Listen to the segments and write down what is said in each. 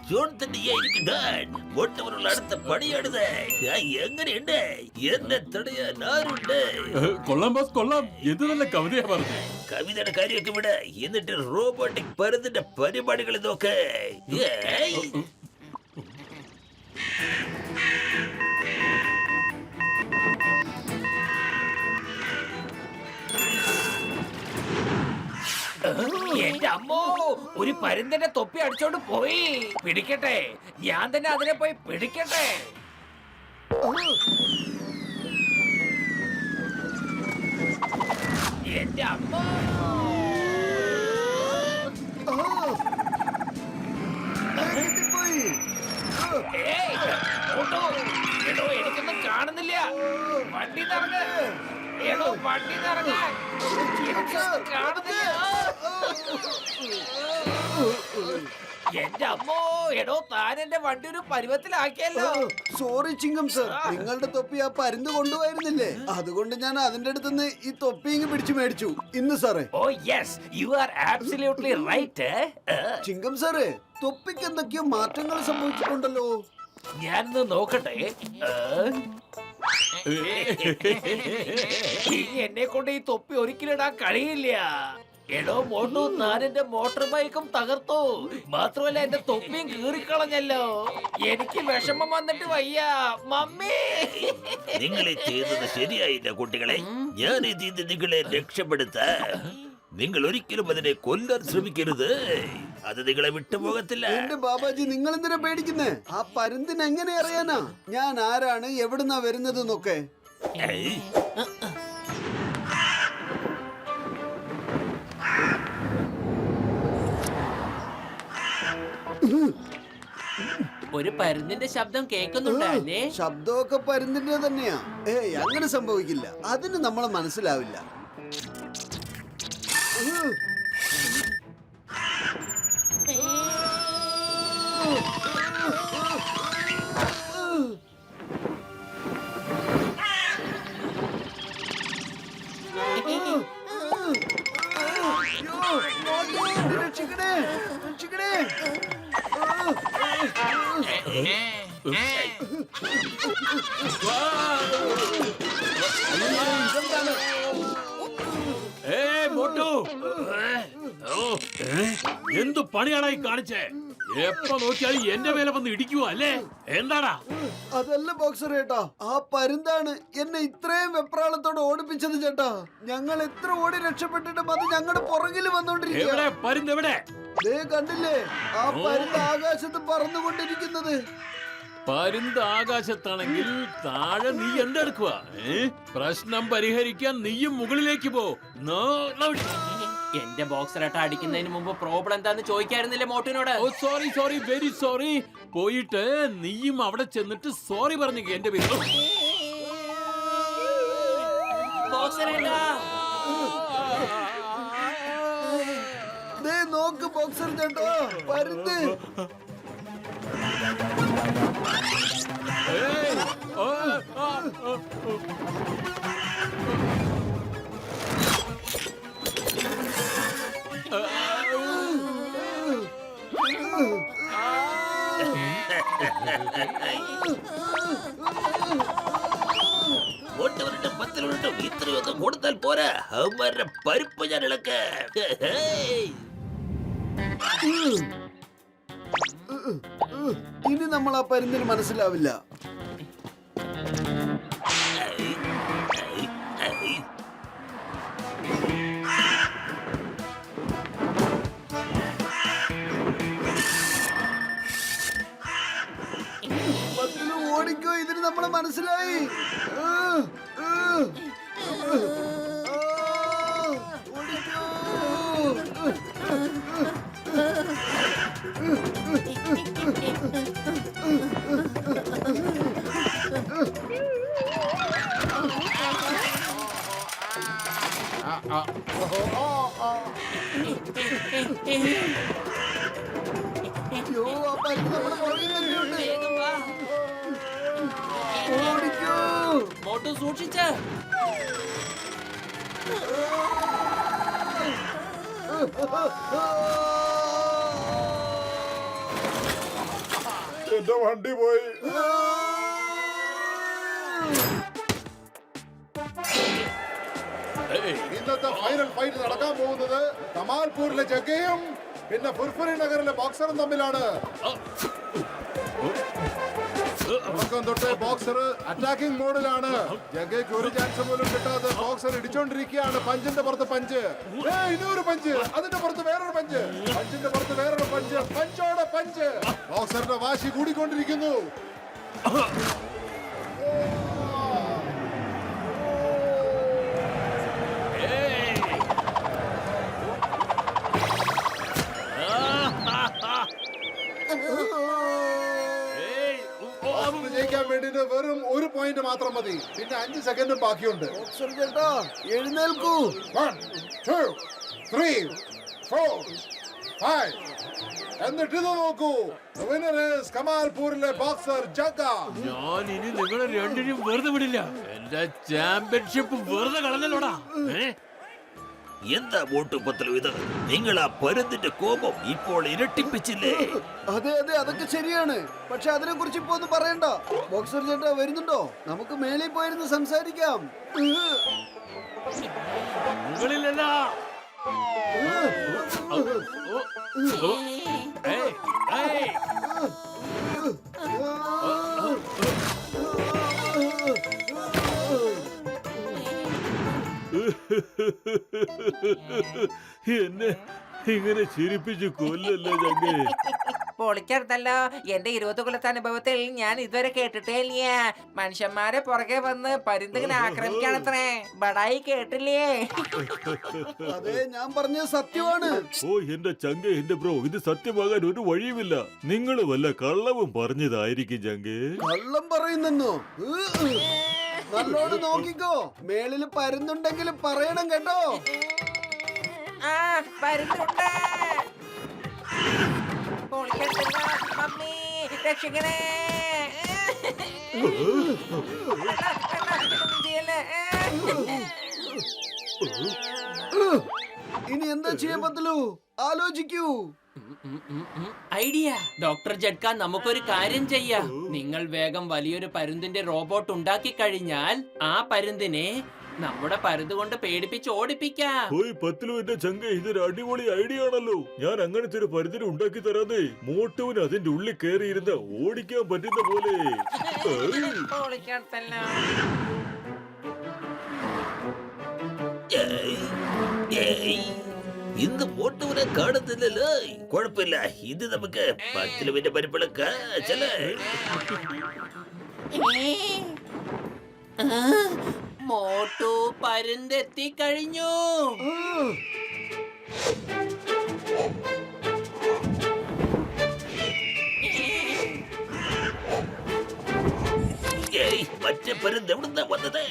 John തന്നെയായിരിക്കും ഒട്ടവരുള്ള അടുത്ത പണിയാണിത്. എങ്ങനെയുണ്ട്? എന്നെ തടയാൻ ആരുണ്ട്? കൊള്ളാം ബോസ് കൊള്ളാം. എന്ത് നല്ല കവിതയാ പറഞ്ഞത്. കവിതയുടെ കാര്യമൊക്കെ ഇവിടെ, എന്നിട്ട് റോബോട്ടിക് പരുന്നിന്റെ പരിപാടികൾ നോക്ക്. ഏയ്! എന്റെ അമ്മോ, ഒരു പരുന്തിന്റെ തൊപ്പി അടിച്ചോണ്ട് പോയി. പിടിക്കട്ടെ, ഞാൻ തന്നെ അതിനെ പോയി പിടിക്കട്ടെ. എന്റെ അമ്മോ, ഏയ്, ഓട്ടോ. എടോ, എനിക്കൊന്നും കാണുന്നില്ല. വണ്ടി നിറങ്ങ്. എടോ, വണ്ടി നിറങ്ങ്. എനിക്കൊന്നും കാണുന്നില്ല. എന്റെ അമ്മോ, എടോ, താൻ എന്റെ വണ്ടി ഒരു പരുവത്തിലാക്കിയല്ലോ. സോറി ചിങ്കം സർ, നിങ്ങളുടെ തൊപ്പി ആ പരുന്ന് കൊണ്ടുപോയിരുന്നില്ലേ, അതുകൊണ്ട് ഞാൻ അതിന്റെ അടുത്തുനിന്ന് ഈ തൊപ്പി ഇങ്ങ് പിടിച്ചു മേടിച്ചു. ഇന്ന് സാറേ. Oh yes, you are absolutely right. ചിങ്കം സാറേ, തൊപ്പിക്ക് എന്തൊക്കെയോ മാറ്റങ്ങൾ സംഭവിച്ചിട്ടുണ്ടല്ലോ. ഞാനൊന്ന് നോക്കട്ടെ. എന്നെ കൊണ്ട് ഈ തൊപ്പി ഒരിക്കലും ഇടാൻ കഴിയില്ല. എടോ മോട്ടു, താൻ എന്റെ മോട്ടോർ ബൈക്കും തകർത്തു, മാത്രമല്ല എന്റെ തൊപ്പിയും കീറിക്കളഞ്ഞല്ലോ. എനിക്ക് വിഷമം വന്നിട്ട് വയ്യ മമ്മി. നിങ്ങൾ ചെയ്തത് ശരിയായില്ല കുട്ടികളെ. ഞാൻ ഇതിൽ നിങ്ങളെ രക്ഷപ്പെടുത്താം. നിങ്ങൾ ഒരിക്കലും അതിനെ കൊല്ലാൻ ശ്രമിക്കരുത്. അത് നിങ്ങളെ വിട്ടുപോകത്തില്ല. എന്റെ ബാബാജി, നിങ്ങൾ എന്തിനാ പേടിക്കുന്നേ? ആ പരുന്തിന് എങ്ങനെ അറിയാനാ ഞാൻ ആരാണ്, എവിടുന്നാ വരുന്നത് എന്നൊക്കെ? ഏയ്! ഒരു പരുന്നിന്റെ ശബ്ദം കേൾക്കുന്നുണ്ടല്ലേ? ശബ്ദമൊക്കെ പരുന്തിന്റെ തന്നെയാ. ഏയ്, അങ്ങനെ സംഭവിക്കില്ല. അതിന് നമ്മളെ മനസ്സിലാവില്ല. രക്ഷിക്കണേ, രക്ഷിക്കണേ. എന്തു പണിയാണായി കാണിച്ചേ? എപ്പോ നോക്കിയാലും എന്റെ മേലെ വന്ന് ഇടിക്കുക അല്ലേ? എന്താടാ? അതല്ല ബോക്സർ ചേട്ടാ, ആ പരുന്താണ് എന്നെ ഇത്രയും വെപ്രാളത്തോടെ ഓടിപ്പിച്ചത് ചേട്ടാ. ഞങ്ങൾ എത്ര ഓടി രക്ഷപ്പെട്ടിട്ടും അത് ഞങ്ങളുടെ പുറകിൽ വന്നോണ്ടിരിക്കുക. പരുന്ത് എവിടെ? ദേ കണ്ടില്ലേ, ആ പരുന്ത് ആകാശത്ത് പറന്നുകൊണ്ടിരിക്കുന്നത്. പരുന്ത് ആകാശത്താണെങ്കിൽ താഴെ നീ എന്തെടുക്കുക? പ്രശ്നം പരിഹരിക്കാൻ നീയും മുകളിലേക്ക് പോ. എന്റെ ബോക്സറായിട്ട് അടിക്കുന്നതിന് മുമ്പ് പ്രോബ്ലം എന്താന്ന് ചോദിക്കായിരുന്നില്ലേ മോട്ടിനോട്? ഓ സോറി സോറി, വെരി സോറി. പോയിട്ട് നീയും അവിടെ ചെന്നിട്ട് സോറി പറഞ്ഞു എന്റെ പേര്. ദേ നോക്ക് ബോക്സർ ചേട്ടാ, പരുന്ത്. ഒട്ടവരുടെ പത്തിലുണ്ടും ഇത്രയൊക്കെ കൊടുത്താൽ പോരാ. അവന്മാരുടെ പരിപ്പ് ഞാൻ ഇളക്ക. ഇനി നമ്മൾ ആ പരുന്തിന് മനസ്സിലാവില്ല. ഓടിക്കോ, ഇതിന് നമ്മളെ മനസ്സിലായി. ഓടിക്കോ. അയ്യോ, ആ പരുന്ത് നമ്മുടെ പുറകിൽ തന്നെയുണ്ട്. ഓടിക്കോ. മോട്ടു സൂക്ഷിച്ച. എന്റെ വണ്ടി പോയി. ഇന്നത്തെ ഫൈനൽ ഫൈറ്റ് നടക്കാൻ പോകുന്നത് കമാൽപൂരിലെ ജഗ്ഗയും പിന്നെ ഫുർഫുരി നഗറിലെ ബോക്സറും തമ്മിലാണ്. തുടക്കം തൊട്ടേ ബോക്സർ അറ്റാക്കിംഗ് മോഡിലാണ്. ജഗ്ഗയ്ക്ക് ഒരു ചാൻസ് പോലും കിട്ടാതെ ബോക്സർ ഇടിച്ചോണ്ടിരിക്കുകയാണ്. പഞ്ചിന്റെ പുറത്ത് പഞ്ച്, ഇനിയൊരു പഞ്ച്, അതിന്റെ പുറത്ത് വേറൊരു പഞ്ച്, പഞ്ചിന്റെ പുറത്ത് വേറൊരു പഞ്ച്, പഞ്ചോടെ പഞ്ച്. ബോക്സറിന്റെ വാശി കൂടിക്കൊണ്ടിരിക്കുന്നു. ജയിക്കാൻ വേണ്ടിട്ട് വെറും ഒരു പോയിന്റ് മാത്രം മതി. പിന്നെ 5 സെക്കൻഡും ബാക്കിയുണ്ട്. ബോക്സർ ചേട്ടാ എഴുന്നേൽക്കൂ. 1, 2, 3, 4, 5. എന്നിട്ട് ഇത് നോക്കൂ. The winner is കമാൽപൂരിലെ ബോക്സർ ജഗ്ഗ. ഞാൻ ഇനി നിങ്ങളെ രണ്ടിനും വെറുതെ വിടില്ല. എന്റെ ചാമ്പ്യൻഷിപ്പ് വെറുതെ കളഞ്ഞല്ലോടാ. എന്താ മോട്ടു പത്തലു ഇത്? നിങ്ങൾ ആ പരുന്തിന്റെ കോപം ഇപ്പോൾ ഇരട്ടിപ്പിച്ചില്ലേ? അതെ അതെ അതൊക്കെ ശരിയാണ്. പക്ഷെ അതിനെ കുറിച്ച് ഇപ്പൊ ഒന്നും പറയണ്ട. ബോക്സർ ചേട്ടാ വരുന്നുണ്ടോ? നമുക്ക് മേളിൽ പോയിരുന്ന് സംസാരിക്കാം. മുകളിലല്ല. ഏയ്, ഏയ്. എന്നെ ഇങ്ങനെ ചിരിപ്പിച്ച് കൊല്ലല്ലേ ചങ്ങേ. പൊളിച്ചെടുത്തല്ലോ. എന്റെ 20 കൊല്ലത്തെ അനുഭവത്തിൽ ഞാൻ ഇതുവരെ കേട്ടിട്ടേ ഇല്ല. മനുഷ്യന്മാരെ പുറകെ വന്ന് പരുന്തിങ്ങനെ ആക്രമിക്കാണത്രേ. ബടായി കേട്ടില്ലേ? അതെ ഞാൻ പറഞ്ഞത് സത്യമാണ്. ഓ എന്റെ ചങ്കേ, എന്റെ ബ്രോ, ഇത് സത്യമാകാൻ ഒരു വഴിയുമില്ല. നിങ്ങൾ വല്ല കള്ളവും പറഞ്ഞതായിരിക്കും ചങ്കേ. കള്ളം പറയുന്നെന്നോ? നല്ലോണം നോക്കിക്കോ. മേളില് പരുന്നുണ്ടെങ്കിൽ പറയണം കേട്ടോ. ആ പരുന്നുണ്ട്. പൊളിച്ചെടുത്തല്ലോ മമ്മി, രക്ഷിക്കണേ. ഇനി എന്താ ചെയ്യാൻ പറ്റുള്ളൂ? ആലോചിക്കൂ. ഐഡിയ. ഡോക്ടർ ജഡ്ക, നമുക്കൊരു കാര്യം ചെയ്യാം. നിങ്ങൾ വേഗം വലിയൊരു പരുന്തിന്റെ റോബോട്ട് ഉണ്ടാക്കി കഴിഞ്ഞാൽ ആ പരുന്തിനെ നമ്മുടെ പരുന്ത് കൊണ്ട് പേടിപ്പിച്ച് ഓടിപ്പിക്കാം. ഓയ് പത്തിലു എന്റെ ചങ്കേ, ഇതൊരു അടിപൊളി ഐഡിയ ആണല്ലോ. ഞാൻ അങ്ങനത്തെ ഒരു പരിധിന് ഉണ്ടാക്കി തരാന്നേ. മോട്ടുവിന് അതിന്റെ ഉള്ളിൽ കയറിയിരുന്ന ഓടിക്കാൻ പറ്റുന്ന പോലെ. പൊളിച്ചെടുത്തല്ലോ. ഇന്ന് മോട്ടുവിനെ കാണുന്നില്ലല്ലോ. കുഴപ്പമില്ല, ഇത് നമുക്ക് പത്തിലുവിന്റെ പരിപ്പിളക്ക ചില. മോട്ടു പരുന്തെത്തി കഴിഞ്ഞു. മറ്റേ പരുന്ത് എവിടുന്നാ വന്നത്?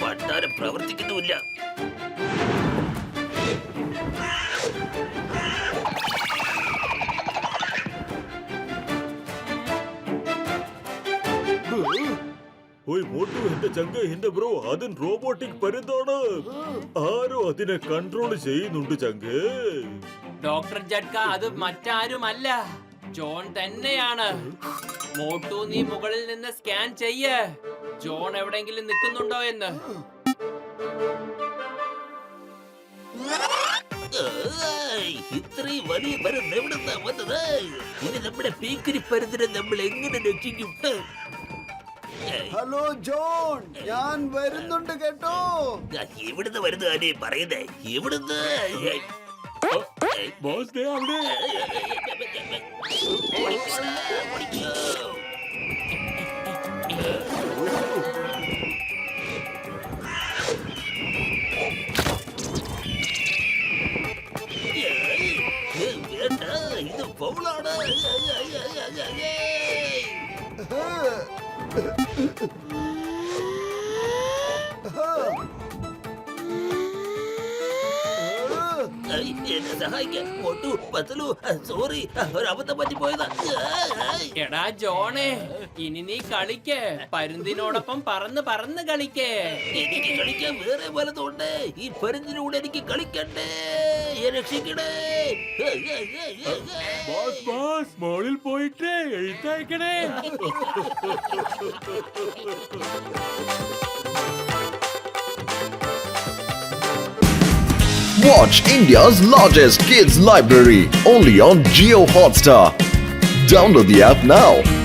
പണ്ടാരം പ്രവർത്തിക്കുന്നുമില്ല. ഓയ് മോട്ടു, എന്റെ ചങ്കേ, എന്റെ ബ്രോ, അതിൻ റോബോട്ടിക് പരുന്താണ്. ആരോ അതിനെ കൺട്രോൾ ചെയ്യുന്നുണ്ട് ചങ്കേ. ഡോക്ടർ ജഡ്ക, അത് മറ്റാരുമല്ല, ജോൺ തന്നെയാണ്. മോട്ടു, നീ മുകളിൽ നിന്ന് സ്കാൻ ചെയ്യ്. ജോൺ എവിടെയെങ്കിലും നിൽക്കുന്നുണ്ടോ എന്ന്. ഇത്രയും വലിയ പരുന്ത് എവിടുന്നാ വന്നത്? ഇനി നമ്മുടെ പീക്കിരി പരുന്തിനെ നമ്മൾ എങ്ങനെ രക്ഷിക്കും? ഹലോ ജോൺ, ഞാൻ വരുന്നുണ്ട് കേട്ടോ. എവിടുന്ന് വരുന്ന കാര്യം പറയുന്നേ? എവിടുന്ന്? ബോസ് ദേ അവിടെ. വേണ്ട, ഇത് പൗളാണ്. എന്നെ സഹായിക്കാൻ മോട്ടു പത്തലു സോറി ഒരു അബദ്ധം പറ്റിപ്പോയതാ. എടാ ജോണേ, ഇനി നീ കളിക്ക്. പരുന്തിനോടൊപ്പം പറന്ന് പറന്ന് കളിക്കേ. എനിക്ക് കളിക്കാൻ വേറെ പലതുണ്ട്. ഈ പരുന്തിലൂടെ എനിക്ക് കളിക്കണ്ടേ. രക്ഷിക്കണേ. ബോസ് ബോസ് മോളിൽ പോയിട്ട് എഴുത്തയക്കണേ. Watch India's largest kids library only on Jio Hotstar. Download the app now.